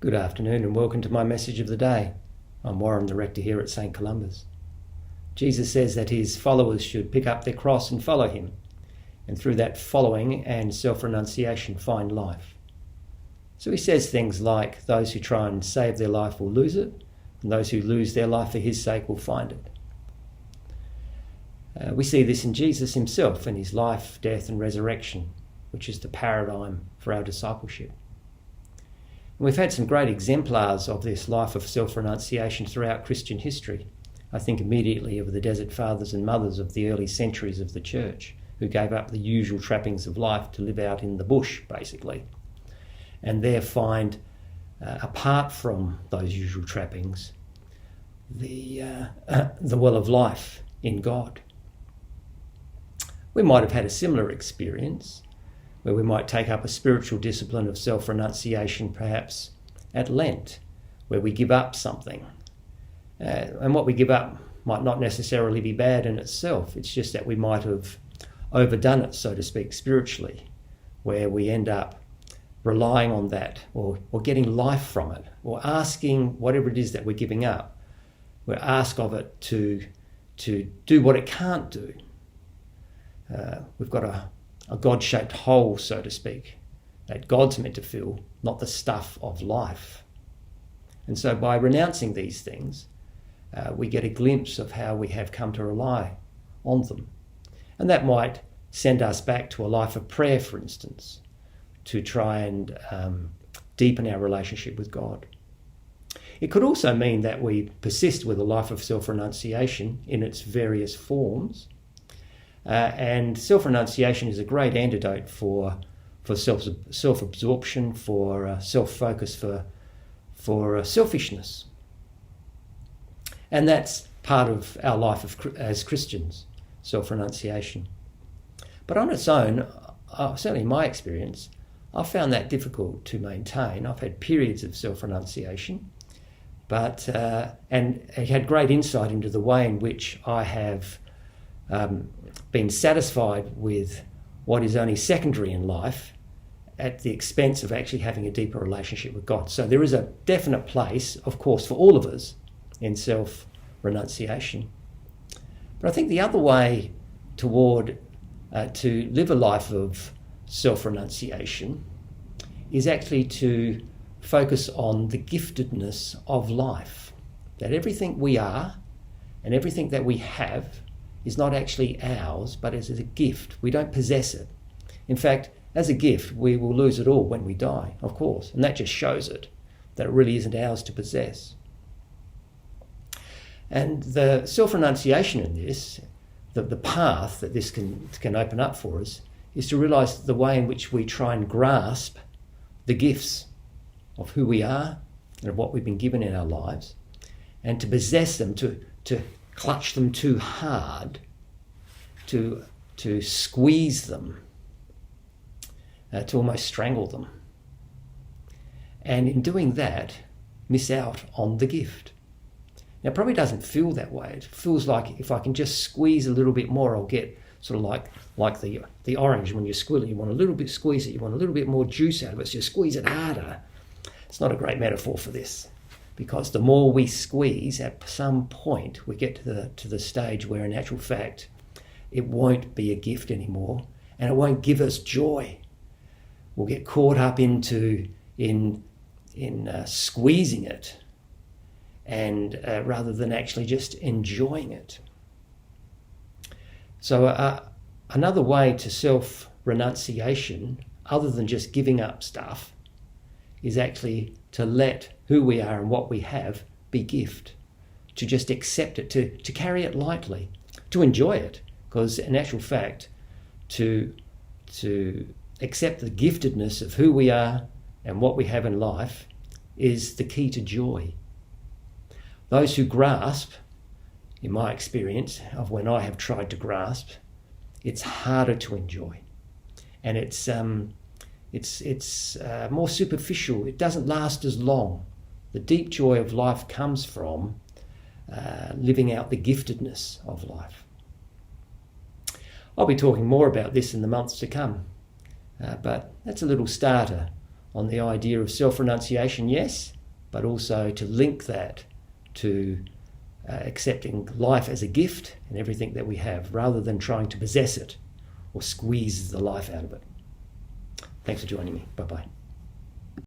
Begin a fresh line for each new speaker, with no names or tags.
Good afternoon and welcome to my message of the day. I'm Warren, the rector here at St. Columba's. Jesus says that his followers should pick up their cross and follow him, and through that following and self-renunciation find life. So he says things like, those who try and save their life will lose it, and those who lose their life for his sake will find it. We see this in Jesus himself and his life, death and resurrection, which is the paradigm for our discipleship. And we've had some great exemplars of this life of self-renunciation throughout Christian history. I think immediately of the desert fathers and mothers of the early centuries of the church, who gave up the usual trappings of life to live out in the bush, basically, and there find, apart from those usual trappings, the well of life in God. We might have had a similar experience, where we might take up a spiritual discipline of self-renunciation, perhaps at Lent, where we give up something. And what we give up might not necessarily be bad in itself. It's just that we might have overdone it, so to speak, spiritually, where we end up relying on that or getting life from it, or asking whatever it is that we're giving up. We ask of it to do what it can't do. We've got a God-shaped hole, so to speak, that God's meant to fill, not the stuff of life. And so by renouncing these things, we get a glimpse of how we have come to rely on them. And that might send us back to a life of prayer, for instance, to try and deepen our relationship with God. It could also mean that we persist with a life of self-renunciation in its various forms. And self-renunciation is a great antidote for self-absorption, for self-focus, for selfishness. And that's part of our life as Christians, self-renunciation. But on its own, certainly in my experience, I've found that difficult to maintain. I've had periods of self-renunciation, but and I had great insight into the way in which I have been satisfied with what is only secondary in life at the expense of actually having a deeper relationship with God. So there is a definite place, of course, for all of us in self-renunciation. But I think the other way toward to live a life of self-renunciation is actually to focus on the giftedness of life. That everything we are and everything that we have is not actually ours, but is a gift. We don't possess it. In fact, as a gift, we will lose it all when we die, of course. And that just shows it, that it really isn't ours to possess. And the self-renunciation in this, the path that this can open up for us, is to realise the way in which we try and grasp the gifts of who we are and of what we've been given in our lives, and to possess them, to clutch them too hard, to squeeze them, to almost strangle them. And in doing that, miss out on the gift. Now, it probably doesn't feel that way. It feels like if I can just squeeze a little bit more, I'll get sort of like the orange when you squill it. You want a little bit squeeze it. You want a little bit more juice out of it, so you squeeze it harder. It's not a great metaphor for this, because the more we squeeze, at some point we get to the stage where, in actual fact, it won't be a gift anymore, and it won't give us joy. We'll get caught up in squeezing it, and rather than actually just enjoying it. So another way to self-renunciation, other than just giving up stuff, is actually to let who we are and what we have be gift, to just accept it, to carry it lightly, to enjoy it, because in actual fact, to accept the giftedness of who we are and what we have in life is the key to joy. Those who grasp, in my experience of when I have tried to grasp, it's harder to enjoy, and it's more superficial. It doesn't last as long. The deep joy of life comes from living out the giftedness of life. I'll be talking more about this in the months to come, but that's a little starter on the idea of self-renunciation, yes, but also to link that to accepting life as a gift and everything that we have, rather than trying to possess it or squeeze the life out of it. Thanks for joining me. Bye-bye.